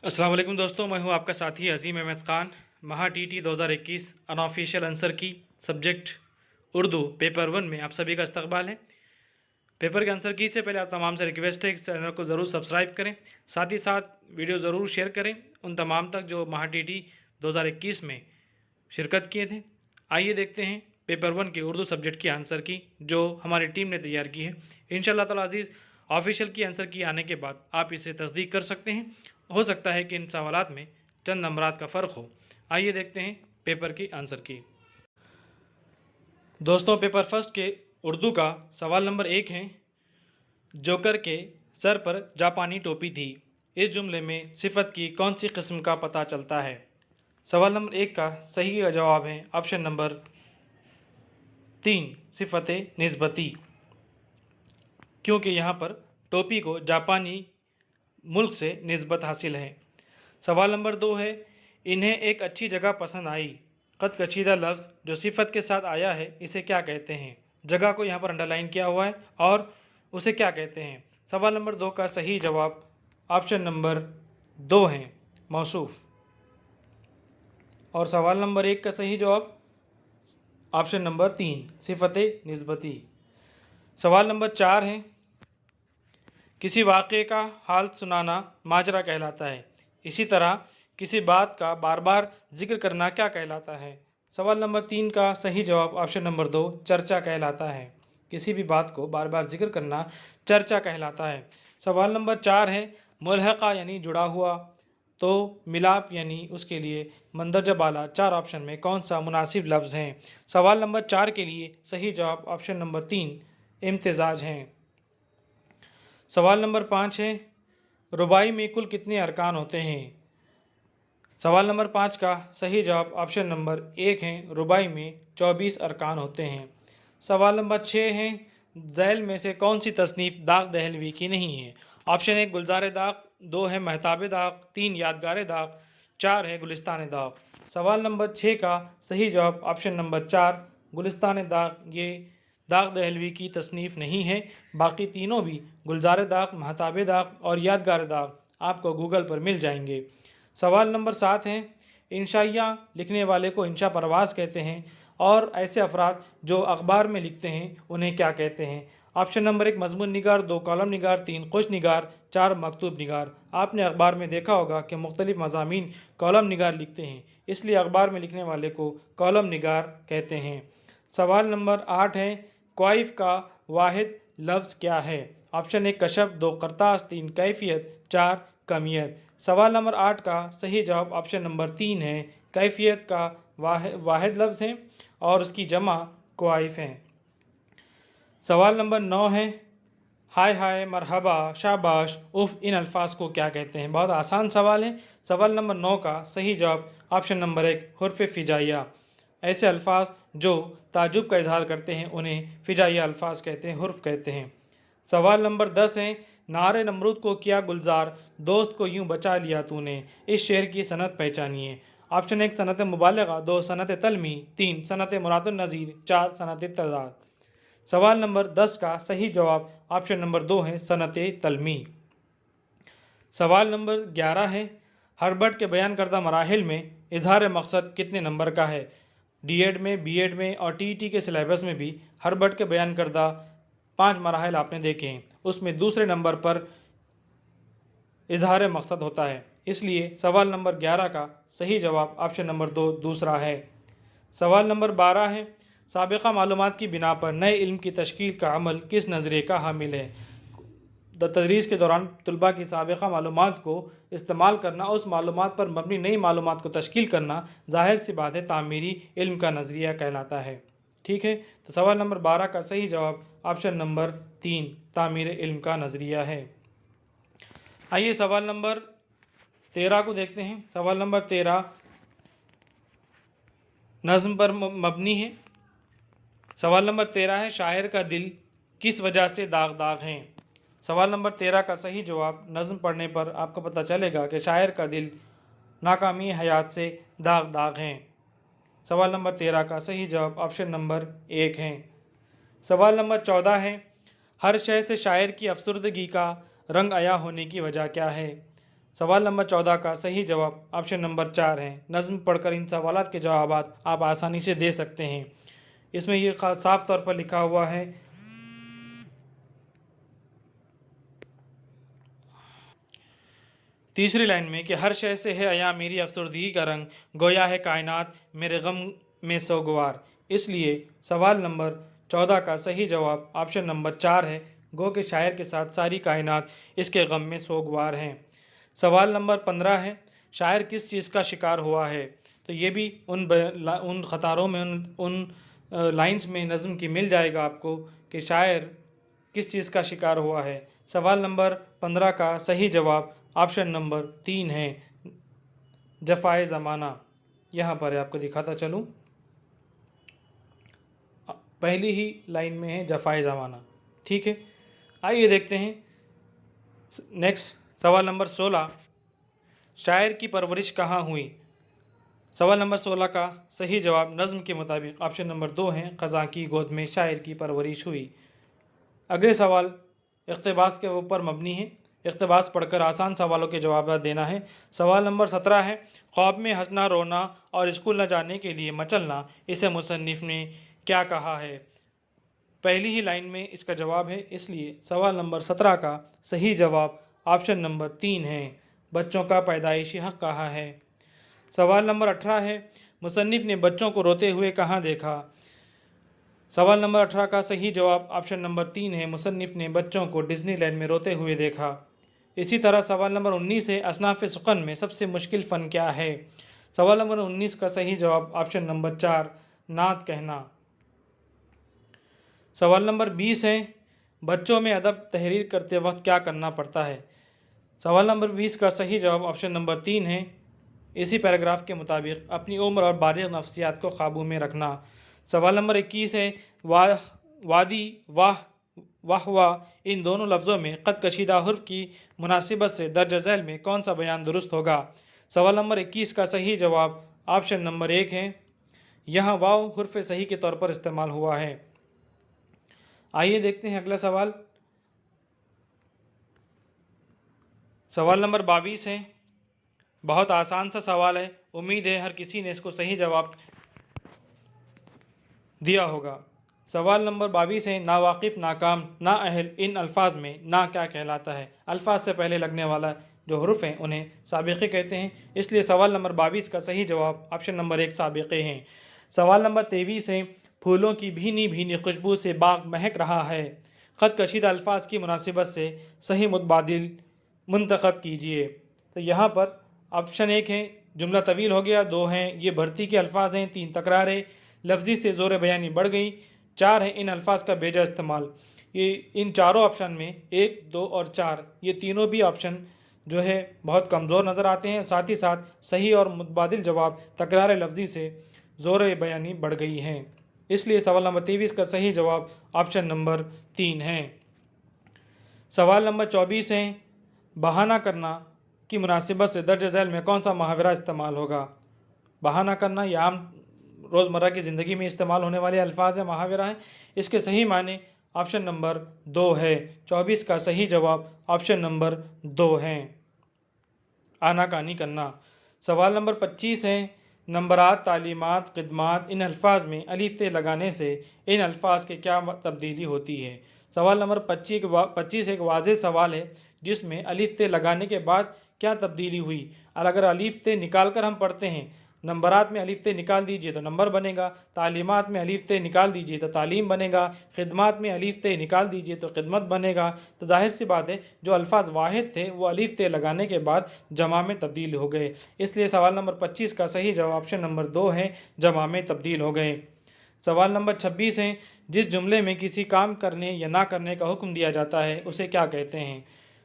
अस्सलाम वालेकुम दोस्तों, मैं हूं आपका साथी अजीम अहमद खान। महा टीटी 2021 अनऑफिशियल आंसर की सब्जेक्ट उर्दू पेपर 1 में आप सभी का इस्तकबाल है। पेपर के आंसर की से पहले आप तमाम से रिक्वेस्ट है इस चैनल को ज़रूर सब्सक्राइब करें, साथ ही साथ वीडियो ज़रूर शेयर करें उन तमाम तक जो महा टीटी 2021 में शिरकत किए थे। आइए देखते हैं पेपर 1 के उर्दू सब्जेक्ट की आंसर की जो हमारी टीम ने तैयार की है। इंशाल्लाह ताला अजीज़ ऑफिशियल की आंसर की आने के बाद आप इसे तस्दीक कर सकते हैं। हो सकता है कि इन सवालात में चंद नंबरात का फ़र्क हो। आइए देखते हैं पेपर की आंसर की। दोस्तों, पेपर फर्स्ट के उर्दू का सवाल नंबर 1 है, जोकर के सर पर जापानी टोपी थी, इस जुमले में सिफत की कौन सी किस्म का पता चलता है। सवाल नंबर 1 का सही जवाब है ऑप्शन नंबर 3 सिफत निस्बती, क्योंकि यहाँ पर टोपी को जापानी मुल्क से निस्बत हासिल है। सवाल नंबर 2 है, इन्हें एक अच्छी जगह पसंद आई, कद कशीदा लफ्ज़ जो सिफत के साथ आया है इसे क्या कहते हैं। जगह को यहाँ पर अंडरलाइन किया हुआ है और उसे क्या कहते हैं। सवाल नंबर 2 का सही जवाब ऑप्शन नंबर 2 है, मौसूफ। और सवाल नंबर 1 का सही जवाब ऑप्शन नंबर 3 सिफत निस्बती। सवाल नंबर 4 है, किसी वाक़े का हाल सुनाना माजरा कहलाता है, इसी तरह किसी बात का बार बार जिक्र करना क्या कहलाता है। सवाल नंबर 3 का सही जवाब ऑप्शन नंबर 2 चर्चा कहलाता है। किसी भी बात को बार बार जिक्र करना चर्चा कहलाता है। सवाल नंबर 4 है, मुल्हक़ा यानी जुड़ा हुआ, तो मिलाप यानी उसके लिए मंदरजा बाला, 4 ऑप्शन में कौन सा मुनासिब लफ्ज़ हैं। सवाल नंबर 4 के लिए सही जवाब ऑप्शन नंबर 3 इम्तिज़ाज हैं। सवाल नंबर 5 है, रुबाई में कुल कितने अरकान होते हैं। सवाल नंबर 5 का सही जवाब ऑप्शन नंबर 1 है, रुबाई में 24 अरकान होते हैं। सवाल नंबर 6 है, ज़ैल में से कौन सी तसनीफ़ दाग दहलवी की नहीं है। ऑप्शन 1 गुलजार दाग, 2 है महताब दाग, 3 यादगार दाग, 4 है गुलिस्तान दाग। सवाल नंबर 6 का सही जवाब ऑप्शन नंबर 4 गुलिस्तान दाग, ये दाग दहलवी की तसनीफ़ नहीं है। बाकी तीनों भी गुलजार दाग, महताब दाग और यादगार दाग आपको गूगल पर मिल जाएंगे। सवाल नंबर 7 है, इंशाइया लिखने वाले को इंशा परवाज़ कहते हैं और ऐसे अफराद जो अखबार में लिखते हैं उन्हें क्या कहते हैं। ऑप्शन नंबर 1 मजमून निगार, 2 कॉलम निगार, 3 खुश निगार, 4 मकतूब निगार। आपने अखबार में देखा होगा कि मुख्तलिफ मज़ामीन कॉलम निगार लिखते हैं, इसलिए अखबार में लिखने वाले को कॉलम निगार कहते हैं। सवाल नंबर 8 है, क्वाइफ का वाहिद लफ्ज़ क्या है। ऑप्शन 1 कशफ, 2 करतास, 3 कैफियत, 4 कमियत। सवाल नंबर 8 का सही जवाब ऑप्शन नंबर 3 है, कैफियत का वाहिद लफ्ज़ है और उसकी जमा क्वाइफ है। सवाल नंबर 9 है, हाय हाय, मरहबा, शाबाश, उफ़, इन अल्फाज को क्या कहते हैं। बहुत आसान सवाल है। सवाल नंबर 9 का सही जवाब ऑप्शन नंबर 1 हुर्फ़ फ़िजाइया। ऐसे अल्फाज जो ताजुब का इजहार करते हैं उन्हें फ़िजाइया अल्फाज कहते हैं, हुर्फ़ कहते हैं। सवाल नंबर 10 है, नारे नमरूद को किया गुलजार, दोस्त को यूं बचा लिया तूने, इस शेर की सनत पहचानिए। ऑप्शन 1 सनत मुबालगा, 2 सनत तलमी, 3 सनत मुरादुन नज़ीर, 4 सनत तज़ाद। सवाल नंबर 10 का सही जवाब ऑप्शन नंबर 2 है, सनत तलमी। सवाल नंबर 11 है, हर्बर्ट के बयान करदा मराहिल में इजहार मकसद कितने नंबर का है। डीएड में, बीएड में और टीईटी के सिलेबस में भी हर्बर्ट के बयान करदा 5 मराहिल आपने देखे हैं, उसमें दूसरे नंबर पर इजहार मकसद होता है, इसलिए सवाल नंबर 11 का सही जवाब ऑप्शन नंबर 2 दूसरा है। सवाल नंबर 12 है, साबिक़ा मालूमात की बिना पर नए इल्म की तश्कील का अमल किस नज़रिए का हामिल है। तदरीस के दौरान तलबा की साबिक़ा मालूमात को इस्तेमाल करना, उस मालूमात पर मबनी नई मालूमात को तश्कील करना, ज़ाहिर सी बात है तामीरी इल्म का नज़रिया कहलाता है। ठीक है, तो सवाल नंबर 12 का सही जवाब ऑप्शन नंबर 3 तामीर इल्म का नज़रिया है। आइए सवाल नंबर 13 को देखते हैं। सवाल नंबर 13 नज़्म पर मबनी है। सवाल नंबर 13 है, शायर का दिल किस वजह से दाग दाग हैं। सवाल नंबर 13 का सही जवाब नज़्म पढ़ने पर आपको पता चलेगा कि शायर का दिल नाकामी हयात से दाग दाग हैं। सवाल नंबर 13 का सही जवाब ऑप्शन नंबर 1 है। सवाल नंबर 14 है, हर शय से शायर की अफसरदगी का रंग आया होने की वजह क्या है। सवाल नंबर 14 का सही जवाब ऑप्शन नंबर 4 है। नज़्म पढ़कर इन सवालात के जवाबात आप आसानी से दे सकते हैं। इसमें ये साफ तौर पर लिखा हुआ है, तीसरी लाइन में, कि हर शय से है अया मेरी अफसरदगी का रंग, गोया है कायनात मेरे गम में सोगवार। इसलिए सवाल नंबर 14 का सही जवाब ऑप्शन नंबर 4 है। गो के शायर के साथ सारी कायनात इसके गम में सोगवार हैं। सवाल नंबर 15 है, शायर किस चीज़ का शिकार हुआ है। तो ये भी उन ख़तारों में, उन लाइंस में नज़म की मिल जाएगा आपको कि शायर किस चीज़ का शिकार हुआ है। सवाल नंबर 15 का सही जवाब ऑप्शन नंबर 3 है, जफ़ाए ज़माना। यहाँ पर आपको दिखाता चलूँ, पहली ही लाइन में है जफ़ाए ज़माना। ठीक है, आइए देखते हैं नेक्स्ट। सवाल नंबर 16, शायर की परवरिश कहाँ हुई। सवाल नंबर 16 का सही जवाब नज़म के मुताबिक ऑप्शन नंबर 2 है, ख़ज़ां की गोद में शायर की परवरिश हुई। अगले सवाल इक़्तिबास के ऊपर मबनी है। इक़्तिबास पढ़कर आसान सवालों के जवाब देना है। सवाल नंबर 17 है, ख्वाब में हंसना रोना और स्कूल न जाने के लिए मचलना, इसे मुसन्निफ़ ने क्या कहा है। पहली ही लाइन में इसका जवाब है, इसलिए सवाल नंबर 17 का सही जवाब ऑप्शन नंबर 3 है, बच्चों का पैदाइशी हक़ कहा है। सवाल नंबर 18 है, मुसन्निफ़ ने बच्चों को रोते हुए कहाँ देखा। सवाल नंबर 18 का सही जवाब ऑप्शन नंबर 3 है, मुसन्निफ़ ने बच्चों को डिज़्नीलैंड में रोते हुए देखा। इसी तरह सवाल नंबर 19 है, असनाफ़ सुक़न में सबसे मुश्किल फ़न क्या है। सवाल नंबर 19 का सही जवाब ऑप्शन नंबर 4, नात कहना। सवाल नंबर 20 है, बच्चों में अदब तहरीर करते वक्त क्या करना पड़ता है। सवाल नंबर 20 का सही जवाब ऑप्शन नंबर 3 है, इसी पैराग्राफ के मुताबिक अपनी उम्र और बालिग़ नफ्सियात को काबू में रखना। सवाल नंबर 21 है, वादी वाह वाह वाह इन दोनों लफ्ज़ों में क़द कशीदा हुर्फ की मुनासिबत से दर्ज झैल में कौन सा बयान दुरुस्त होगा। सवाल नंबर 21 का सही जवाब ऑप्शन नंबर 1 है, यहाँ वाव हुर्फ सही के तौर पर इस्तेमाल हुआ है। आइए देखते हैं अगला सवाल। सवाल नंबर 22 है, बहुत आसान सा सवाल है, उम्मीद है हर किसी ने इसको सही जवाब दिया होगा। सवाल नंबर 22 है, नावाकिफ़ नाकाम ना अहल इन अल्फाज में ना क्या कहलाता है। अल्फाज से पहले लगने वाला जो हरूफ हैं उन्हें साबिक़े कहते हैं। इसलिए सवाल नंबर 22 का सही जवाब ऑप्शन नंबर 1 साबिक़े हैं। सवाल नंबर 23 है, फूलों की भीनी भीनी खुशबू से बाग महक रहा है। ख़त कशीदा अल्फाज की मुनासिबत से सही मुतबादिल मुंतखब कीजिए। तो यहाँ पर ऑप्शन 1 है, जुमला तवील हो गया। 2 हैं, ये भर्ती के अल्फाज हैं। 3 तकरारें, लफ्ज़ी से ज़ोर बयानी बढ़ गई। 4 है, इन अल्फाज का बेजा इस्तेमाल। ये इन चारों ऑप्शन में 1, 2 और 4 ये तीनों भी ऑप्शन जो है बहुत कमज़ोर नज़र आते हैं। साथ ही साथ सही और मुतबादिल जवाब तकरार लफ्ज़ी से ज़ोर बयानी बढ़ गई हैं। इसलिए सवाल नंबर 23 का सही जवाब ऑप्शन नंबर 3 है। सवाल नंबर 24 है, बहाना करना की मुनासिबत से दर्ज झैल में कौन सा मुहावरा इस्तेमाल होगा। बहाना करना यह आम रोज़मर्रा की ज़िंदगी में इस्तेमाल होने वाले अल्फाज है, मुहावरा है। इसके सही माने ऑप्शन नंबर 2 है। 24 का सही जवाब ऑप्शन नंबर 2 है, आनाकानी करना। सवाल नंबर 25 है, नंबरात, तालीमात, खिदमात इन अल्फाज में अलिफ ते लगाने से इन अल्फाज के क्या तब्दीली होती है। सवाल नंबर 25 एक वाज़ेह सवाल है जिसमें अलिफ ते लगाने के बाद क्या तब्दीली हुई। और अगर अलिफ ते निकाल कर हम पढ़ते हैं, नंबरात में अलिफ ते निकाल दीजिए तो नंबर बनेगा, तालीमात में अलिफ ते निकाल दीजिए तो तालीम बनेगा, खिदमात में अलिफ ते निकाल दीजिए तो खिदमत बनेगा। तो जाहिर सी बात है जो अल्फाज वाहिद थे वो अलिफ ते लगाने के बाद जमा में तब्दील हो गए। इसलिए सवाल नंबर 25 का सही जवाब ऑप्शन नंबर 2 है, जमा में तब्दील हो गए। सवाल नंबर 26 है, जिस जुमले में किसी काम करने या ना करने का हुक्म दिया जाता है उसे क्या कहते हैं।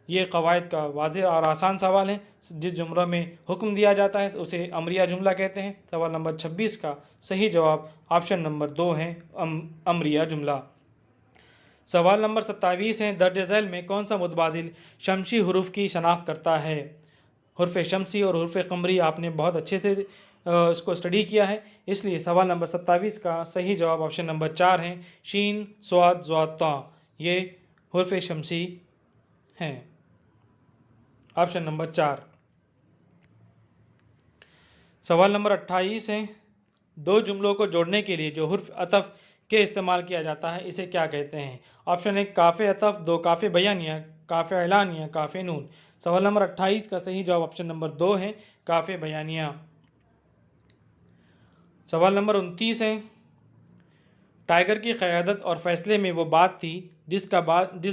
ये कवायद का वाज़ेह और आसान सवाल है। जिस जुमले में हुक्म दिया जाता है उसे अमरिया जुमला कहते हैं। सवाल नंबर 26 का सही जवाब ऑप्शन नंबर 2 है, अमरिया जुमला। सवाल नंबर 27 है, दर्ज झैल में कौन सा मुतबादिल शमसी हुरूफ की शनाख्त करता है। हुर्फ शमसी और हुर्फ कमरी आपने बहुत अच्छे से इसको स्टडी किया है। इसलिए सवाल नंबर 27 का सही जवाब ऑप्शन नंबर 4 है, शीन स्वाद ज़्वाता ये हुर्फ शमसी हैं, ऑप्शन नंबर 4। सवाल नंबर 28 है, दो जुमलों को जोड़ने के लिए जो हुर्फ अतफ के इस्तेमाल किया जाता है इसे क्या कहते हैं? ऑप्शन 1 काफ़े अतफ, 2 काफ़े बयानिया, काफ़े ऐलानिया, काफ़े नून। सवाल नंबर 28 का सही जवाब ऑप्शन नंबर 2 है, काफ़े बयानिया। सवाल नंबर 29 है, टाइगर की क़यादत और फैसले में वो बात थी जिस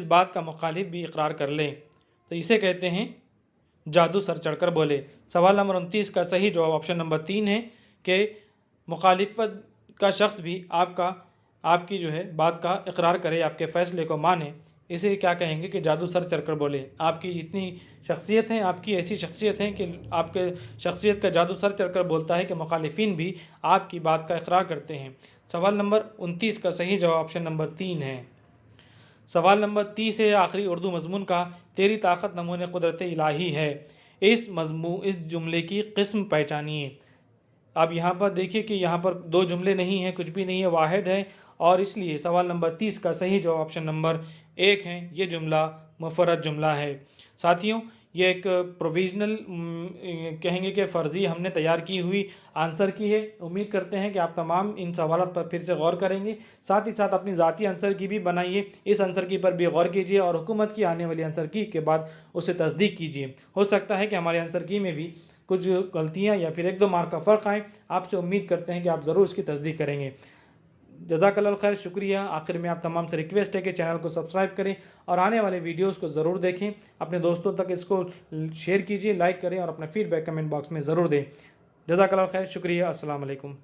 बात का मुखालिफ भी इकरार कर ले, तो इसे कहते हैं जादू सर चढ़कर बोले। सवाल नंबर 29 का सही जवाब ऑप्शन नंबर 3 है कि मुखालिफत का शख्स भी आपकी जो है बात का इकरार करे, आपके फ़ैसले को माने, इसे क्या कहेंगे कि जादू सर चढ़कर बोले। आपकी इतनी शख्सियत है, आपकी ऐसी शख्सियत है कि आपके शख्सियत का जादू सर चढ़कर बोलता है कि मुखालिफिन भी आपकी बात का इकरार करते हैं। सवाल नंबर 29 का सही जवाब ऑप्शन नंबर 3 है। सवाल नंबर 30 है, आखिरी उर्दू मज़मून का तेरी ताकत नमूने कुदरत इलाही है, इस जुमले की किस्म पहचानिए। अब यहाँ पर देखिए कि यहाँ पर दो जुमले नहीं हैं, कुछ भी नहीं है, वाहिद है, और इसलिए सवाल नंबर 30 का सही जवाब ऑप्शन नंबर 1 है। ये जुमला मुफरद जुमला है। साथियों, ये एक प्रोविज़नल कहेंगे कि फ़र्ज़ी हमने तैयार की हुई आंसर की है। उम्मीद करते हैं कि आप तमाम इन सवालों पर फिर से गौर करेंगे, साथ ही साथ अपनी ज़ाती आंसर की भी बनाइए, इस आंसर की पर भी गौर कीजिए और हुकूमत की आने वाली आंसर की के बाद उसे तस्दीक कीजिए। हो सकता है कि हमारे आंसर की में भी कुछ गलतियाँ या फिर 1-2 मार्क का फ़र्क आए। आपसे उम्मीद करते हैं कि आप ज़रूर इसकी तस्दीक करेंगे। जज़ाकल्लाह खैर, शुक्रिया। आखिर में आप तमाम से रिक्वेस्ट है कि चैनल को सब्सक्राइब करें और आने वाले वीडियोस को ज़रूर देखें। अपने दोस्तों तक इसको शेयर कीजिए, लाइक करें और अपना फ़ीडबैक कमेंट बॉक्स में ज़रूर दें। जज़ाकल्लाह खैर, शुक्रिया। अस्सलाम वालेकुम।